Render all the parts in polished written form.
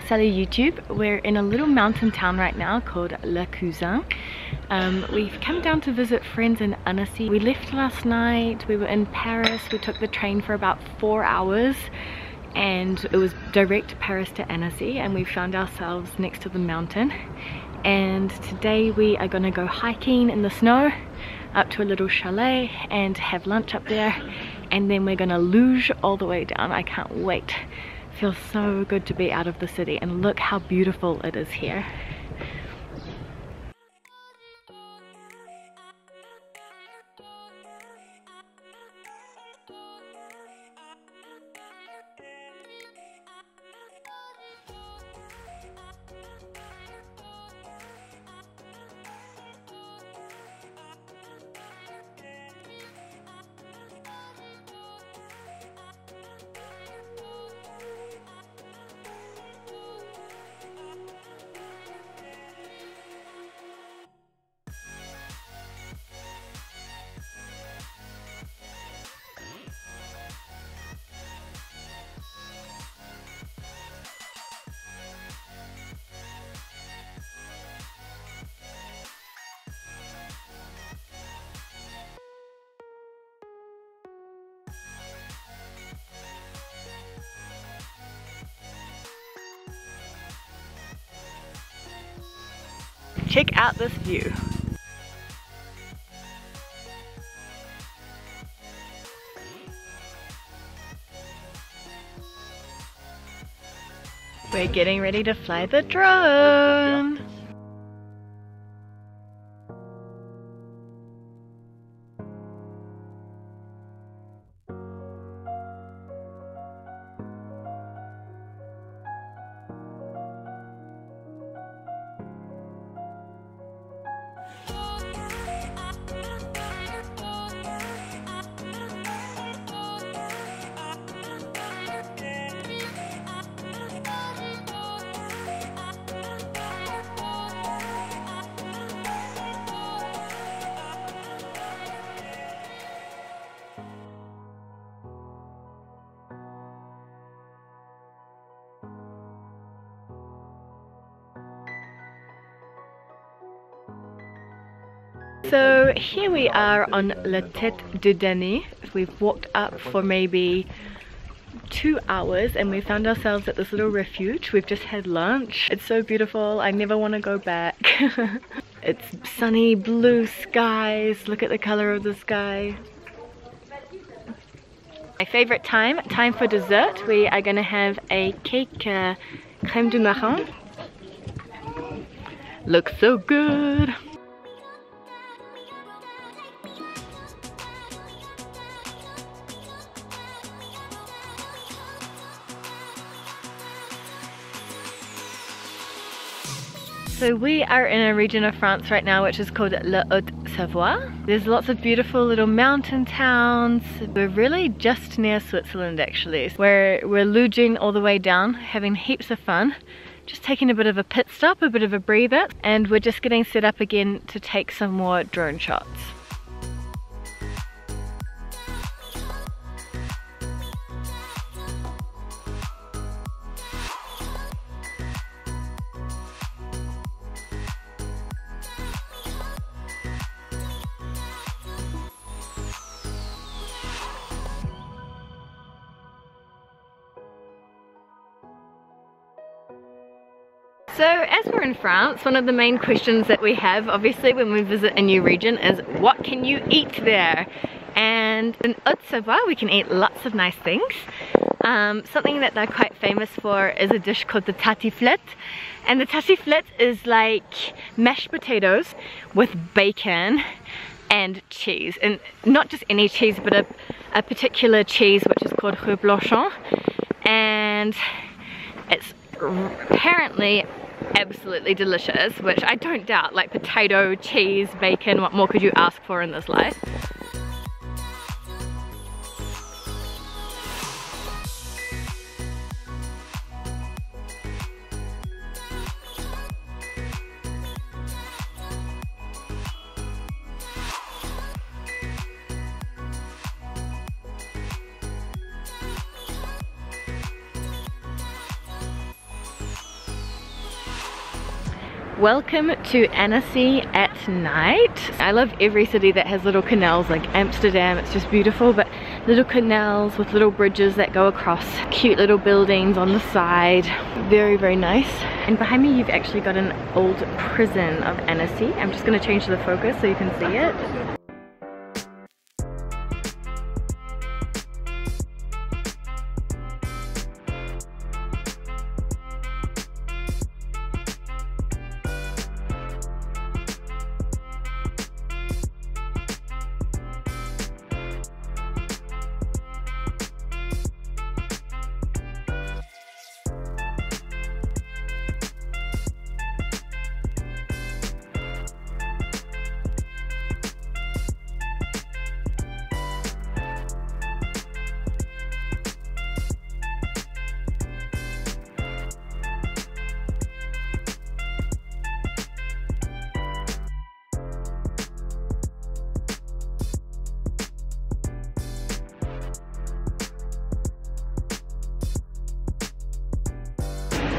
Salut YouTube. We're in a little mountain town right now called La Clusaz. We've come down to visit friends in Annecy. We left last night, we were in Paris, we took the train for about 4 hours and it was direct Paris to Annecy, and we found ourselves next to the mountain. And today we are gonna go hiking in the snow up to a little chalet and have lunch up there, and then we're gonna luge all the way down. I can't wait. Feels so good to be out of the city, and look how beautiful it is here. Check out this view. We're getting ready to fly the drone. So here we are on La Tête de Denis. We've walked up for maybe 2 hours and we found ourselves at this little refuge. We've just had lunch. It's so beautiful. I never want to go back. It's sunny blue skies. Look at the color of the sky. My favorite time for dessert. We are going to have a cake crème du marron. Looks so good. So we are in a region of France right now which is called La Haute Savoie. There's lots of beautiful little mountain towns. We're really just near Switzerland actually. We're luging all the way down, having heaps of fun. Just taking a bit of a pit stop, a bit of a breather, and we're just getting set up again to take some more drone shots. So as we're in France, one of the main questions that we have obviously when we visit a new region is what can you eat there? And in Haute Savoie we can eat lots of nice things. Something that they're quite famous for is a dish called the tartiflette. And the tartiflette is like mashed potatoes with bacon and cheese. And not just any cheese, but a particular cheese which is called Reblochon. And it's apparently absolutely delicious, which I don't doubt. Like potato, cheese, bacon, what more could you ask for in this life? Welcome to Annecy at night. I love every city that has little canals, like Amsterdam, it's just beautiful, but little canals with little bridges that go across, cute little buildings on the side, very, very nice. And behind me you've actually got an old prison of Annecy. I'm just going to change the focus so you can see it.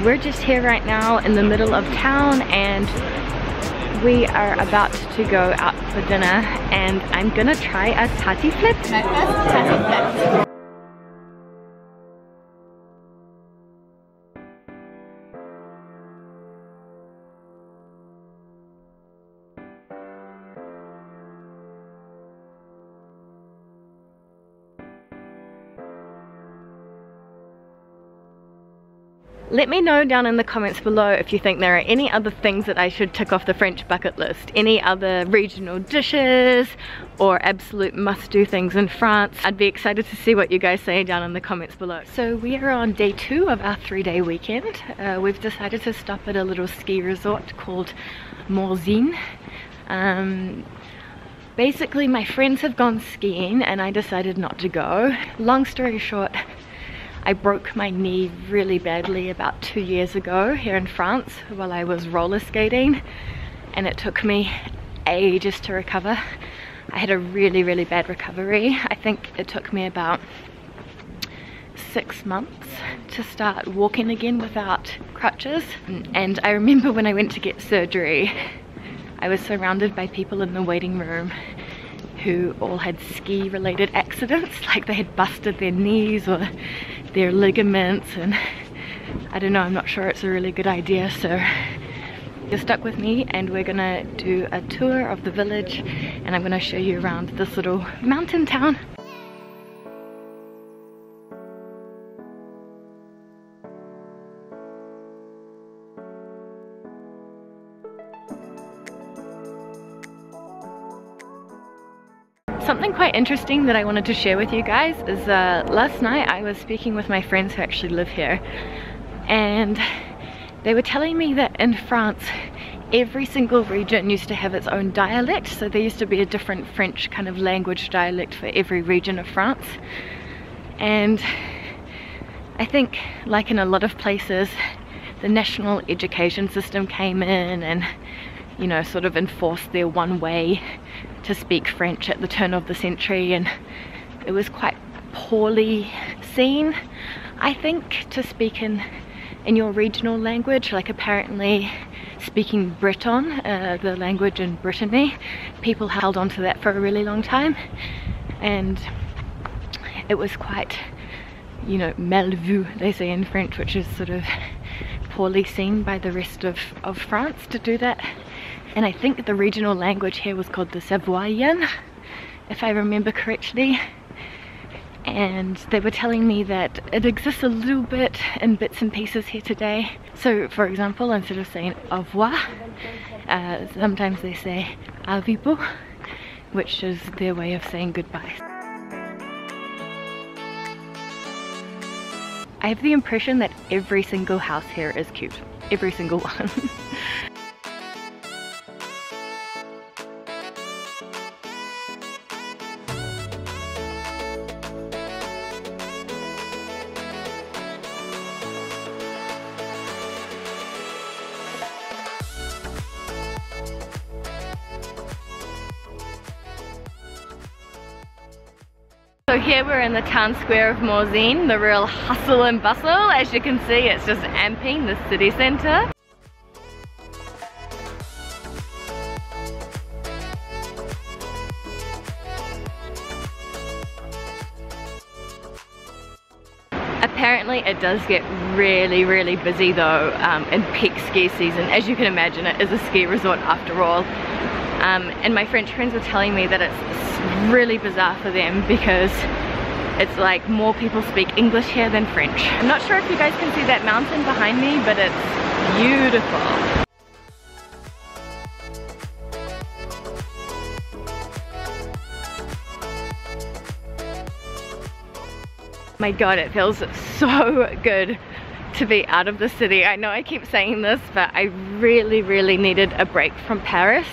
We're just here right now in the middle of town and we are about to go out for dinner, and I'm gonna try a tati flip. My first tati flip. Let me know down in the comments below if you think there are any other things that I should tick off the French bucket list. Any other regional dishes or absolute must-do things in France. I'd be excited to see what you guys say down in the comments below. So we are on day 2 of our 3-day weekend. We've decided to stop at a little ski resort called Morzine. Basically my friends have gone skiing and I decided not to go. Long story short, I broke my knee really badly about 2 years ago here in France while I was roller skating, and it took me ages to recover. I had a really, really bad recovery. I think it took me about 6 months to start walking again without crutches. And I remember when I went to get surgery, I was surrounded by people in the waiting room who all had ski related accidents, like they had busted their knees or their ligaments, and I don't know, I'm not sure it's a really good idea. So you're stuck with me and we're gonna do a tour of the village and I'm gonna show you around this little mountain town. Something quite interesting that I wanted to share with you guys is last night I was speaking with my friends who actually live here, and they were telling me that in France every single region used to have its own dialect. So there used to be a different French kind of language dialect for every region of France. And I think, like in a lot of places, the national education system came in and, you know, sort of enforced their one way to speak French at the turn of the century, and it was quite poorly seen, I think, to speak in your regional language. Like apparently speaking Breton, the language in Brittany, people held on to that for a really long time, and it was quite, you know, mal vu, they say in French, which is sort of poorly seen by the rest of France to do that. And I think the regional language here was called the Savoian, if I remember correctly. And they were telling me that it exists a little bit in bits and pieces here today. So for example, instead of saying au revoir, sometimes they say à vivo, which is their way of saying goodbye. I have the impression that every single house here is cute. Every single one. So here we're in the town square of Morzine, the real hustle and bustle. As you can see, it's just amping the city centre. Apparently it does get really busy though in peak ski season. As you can imagine, it is a ski resort after all. And my French friends were telling me that it's really bizarre for them because it's like more people speak English here than French. I'm not sure if you guys can see that mountain behind me, but it's beautiful. My god, it feels so good to be out of the city. I know I keep saying this, but I really needed a break from Paris.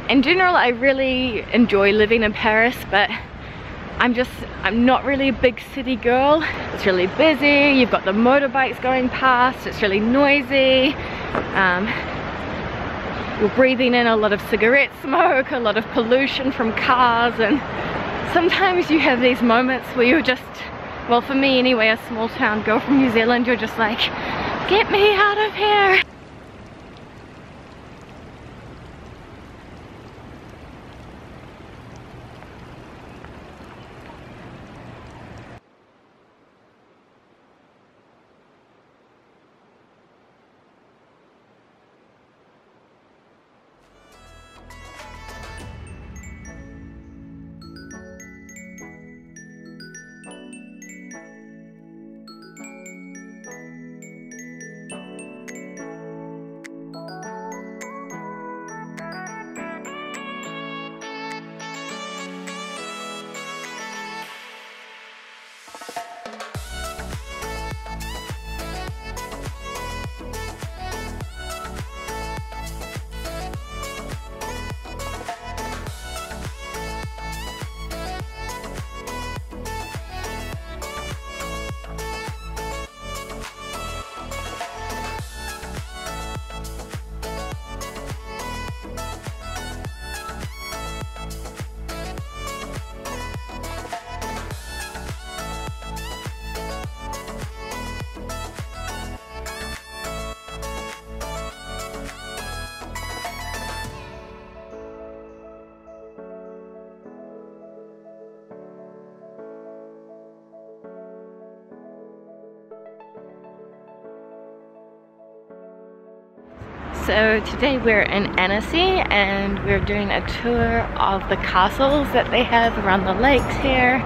In general, I really enjoy living in Paris, but I'm not really a big city girl. It's really busy, you've got the motorbikes going past, it's really noisy. You're breathing in a lot of cigarette smoke, a lot of pollution from cars, and sometimes you have these moments where you're just, well, for me anyway, a small town girl from New Zealand, you're just like, get me out of here. So today we're in Annecy and we're doing a tour of the castles that they have around the lakes here.